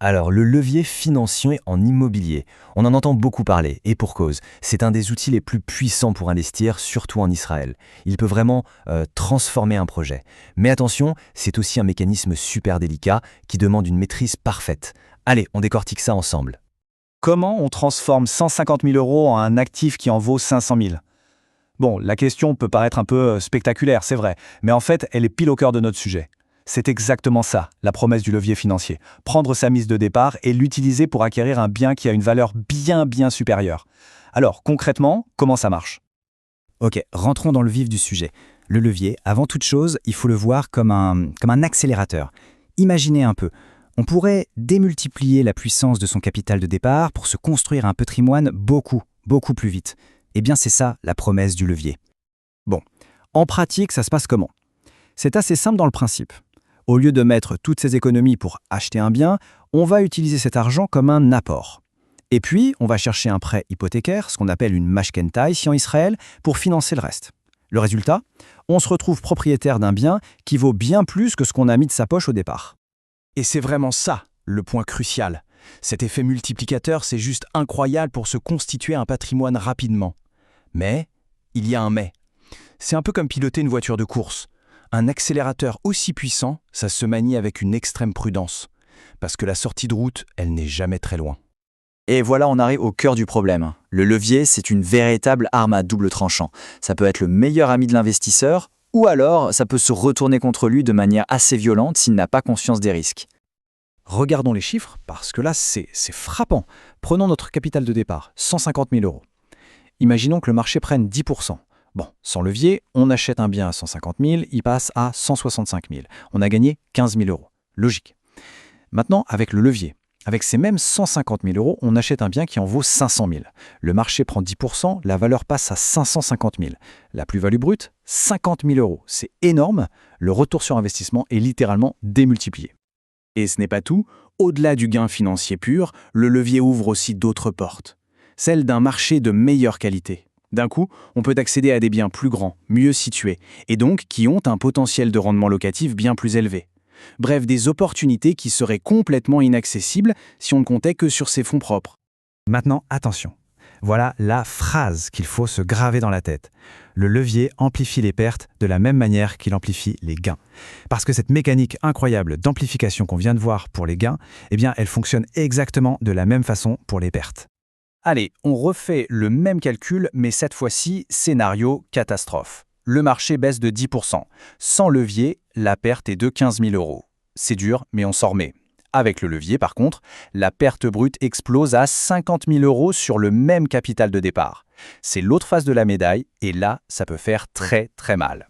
Alors, le levier financier en immobilier, on en entend beaucoup parler, et pour cause. C'est un des outils les plus puissants pour investir, surtout en Israël. Il peut vraiment transformer un projet. Mais attention, c'est aussi un mécanisme super délicat qui demande une maîtrise parfaite. Allez, on décortique ça ensemble. Comment on transforme 150 000 euros en un actif qui en vaut 500 000? Bon, la question peut paraître un peu spectaculaire, c'est vrai, mais en fait, elle est pile au cœur de notre sujet. C'est exactement ça, la promesse du levier financier. Prendre sa mise de départ et l'utiliser pour acquérir un bien qui a une valeur bien supérieure. Alors, concrètement, comment ça marche? Ok, rentrons dans le vif du sujet. Le levier, avant toute chose, il faut le voir comme un accélérateur. Imaginez un peu, on pourrait démultiplier la puissance de son capital de départ pour se construire un patrimoine beaucoup plus vite. Eh bien, c'est ça la promesse du levier. Bon, en pratique, ça se passe comment? C'est assez simple dans le principe. Au lieu de mettre toutes ses économies pour acheter un bien, on va utiliser cet argent comme un apport. Et puis, on va chercher un prêt hypothécaire, ce qu'on appelle une mashkenta ici en Israël, pour financer le reste. Le résultat, on se retrouve propriétaire d'un bien qui vaut bien plus que ce qu'on a mis de sa poche au départ. Et c'est vraiment ça, le point crucial. Cet effet multiplicateur, c'est juste incroyable pour se constituer un patrimoine rapidement. Mais, il y a un mais. C'est un peu comme piloter une voiture de course. Un accélérateur aussi puissant, ça se manie avec une extrême prudence. Parce que la sortie de route, elle n'est jamais très loin. Et voilà, on arrive au cœur du problème. Le levier, c'est une véritable arme à double tranchant. Ça peut être le meilleur ami de l'investisseur, ou alors ça peut se retourner contre lui de manière assez violente s'il n'a pas conscience des risques. Regardons les chiffres, parce que là, c'est frappant. Prenons notre capital de départ, 150 000 euros. Imaginons que le marché prenne 10%. Bon, sans levier, on achète un bien à 150 000, il passe à 165 000. On a gagné 15 000 euros. Logique. Maintenant, avec le levier, avec ces mêmes 150 000 euros, on achète un bien qui en vaut 500 000. Le marché prend 10%, la valeur passe à 550 000. La plus-value brute, 50 000 euros. C'est énorme. Le retour sur investissement est littéralement démultiplié. Et ce n'est pas tout. Au-delà du gain financier pur, le levier ouvre aussi d'autres portes. Celle d'un marché de meilleure qualité. D'un coup, on peut accéder à des biens plus grands, mieux situés, et donc qui ont un potentiel de rendement locatif bien plus élevé. Bref, des opportunités qui seraient complètement inaccessibles si on ne comptait que sur ses fonds propres. Maintenant, attention. Voilà la phrase qu'il faut se graver dans la tête. Le levier amplifie les pertes de la même manière qu'il amplifie les gains. Parce que cette mécanique incroyable d'amplification qu'on vient de voir pour les gains, eh bien, elle fonctionne exactement de la même façon pour les pertes. Allez, on refait le même calcul, mais cette fois-ci, scénario catastrophe. Le marché baisse de 10%. Sans levier, la perte est de 15 000 euros. C'est dur, mais on s'en remet. Avec le levier, par contre, la perte brute explose à 50 000 euros sur le même capital de départ. C'est l'autre face de la médaille, et là, ça peut faire très mal.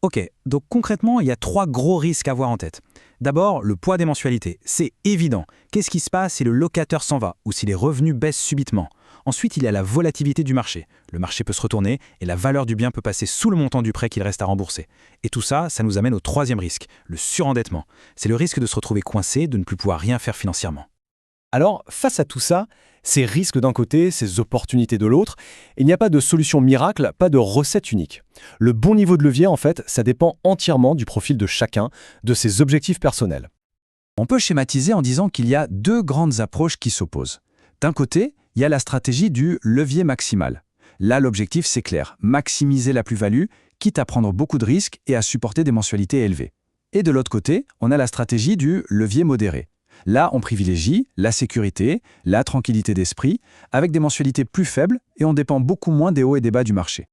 Ok, donc concrètement, il y a 3 gros risques à avoir en tête. D'abord, le poids des mensualités. C'est évident. Qu'est-ce qui se passe si le locataire s'en va ou si les revenus baissent subitement? Ensuite, il y a la volatilité du marché. Le marché peut se retourner et la valeur du bien peut passer sous le montant du prêt qu'il reste à rembourser. Et tout ça, ça nous amène au 3e risque, le surendettement. C'est le risque de se retrouver coincé, de ne plus pouvoir rien faire financièrement. Alors, face à tout ça, ces risques d'un côté, ces opportunités de l'autre, il n'y a pas de solution miracle, pas de recette unique. Le bon niveau de levier, en fait, ça dépend entièrement du profil de chacun, de ses objectifs personnels. On peut schématiser en disant qu'il y a 2 grandes approches qui s'opposent. D'un côté, il y a la stratégie du levier maximal. Là, l'objectif, c'est clair, maximiser la plus-value, quitte à prendre beaucoup de risques et à supporter des mensualités élevées. Et de l'autre côté, on a la stratégie du levier modéré. Là, on privilégie la sécurité, la tranquillité d'esprit, avec des mensualités plus faibles et on dépend beaucoup moins des hauts et des bas du marché.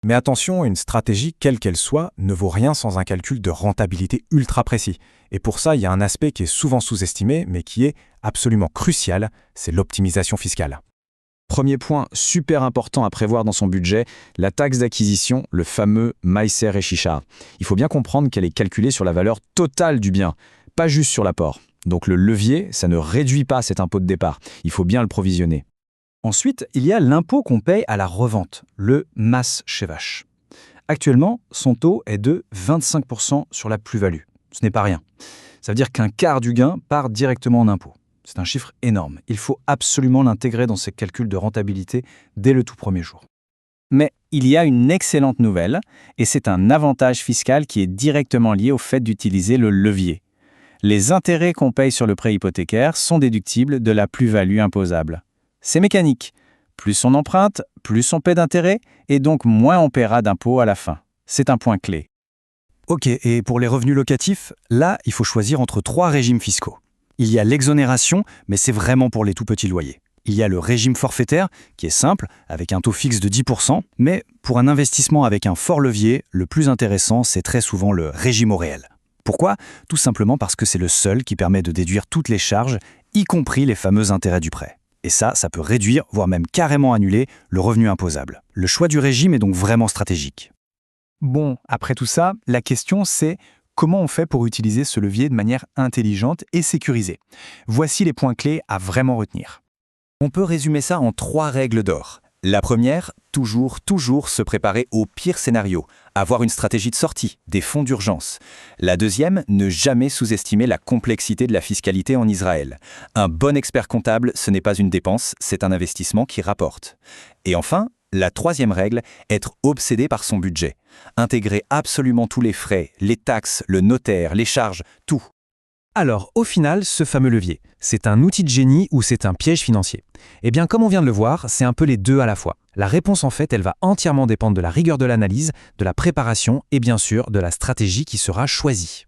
Mais attention, une stratégie, quelle qu'elle soit, ne vaut rien sans un calcul de rentabilité ultra précis. Et pour ça, il y a un aspect qui est souvent sous-estimé, mais qui est absolument crucial, c'est l'optimisation fiscale. Premier point super important à prévoir dans son budget, la taxe d'acquisition, le fameux Maaser Reshisha. Il faut bien comprendre qu'elle est calculée sur la valeur totale du bien, pas juste sur l'apport. Donc le levier, ça ne réduit pas cet impôt de départ. Il faut bien le provisionner. Ensuite, il y a l'impôt qu'on paye à la revente, le Mas Shevash. Actuellement, son taux est de 25% sur la plus-value. Ce n'est pas rien. Ça veut dire qu'un quart du gain part directement en impôt. C'est un chiffre énorme. Il faut absolument l'intégrer dans ses calculs de rentabilité dès le tout premier jour. Mais il y a une excellente nouvelle, et c'est un avantage fiscal qui est directement lié au fait d'utiliser le levier. Les intérêts qu'on paye sur le prêt hypothécaire sont déductibles de la plus-value imposable. C'est mécanique. Plus on emprunte, plus on paie d'intérêts, et donc moins on paiera d'impôts à la fin. C'est un point clé. Ok, et pour les revenus locatifs, là, il faut choisir entre 3 régimes fiscaux. Il y a l'exonération, mais c'est vraiment pour les tout petits loyers. Il y a le régime forfaitaire, qui est simple, avec un taux fixe de 10%, mais pour un investissement avec un fort levier, le plus intéressant, c'est très souvent le régime au réel. Pourquoi ? Tout simplement parce que c'est le seul qui permet de déduire toutes les charges, y compris les fameux intérêts du prêt. Et ça peut réduire, voire même carrément annuler, le revenu imposable. Le choix du régime est donc vraiment stratégique. Bon, après tout ça, la question c'est comment on fait pour utiliser ce levier de manière intelligente et sécurisée. Voici les points clés à vraiment retenir. On peut résumer ça en 3 règles d'or. La première, toujours se préparer au pire scénario, avoir une stratégie de sortie, des fonds d'urgence. La deuxième, ne jamais sous-estimer la complexité de la fiscalité en Israël. Un bon expert comptable, ce n'est pas une dépense, c'est un investissement qui rapporte. Et enfin, la troisième règle, être obsédé par son budget. Intégrer absolument tous les frais, les taxes, le notaire, les charges, tout. Alors, au final, ce fameux levier, c'est un outil de génie ou c'est un piège financier? Eh bien, comme on vient de le voir, c'est un peu les deux à la fois. La réponse, en fait, elle va entièrement dépendre de la rigueur de l'analyse, de la préparation et bien sûr de la stratégie qui sera choisie.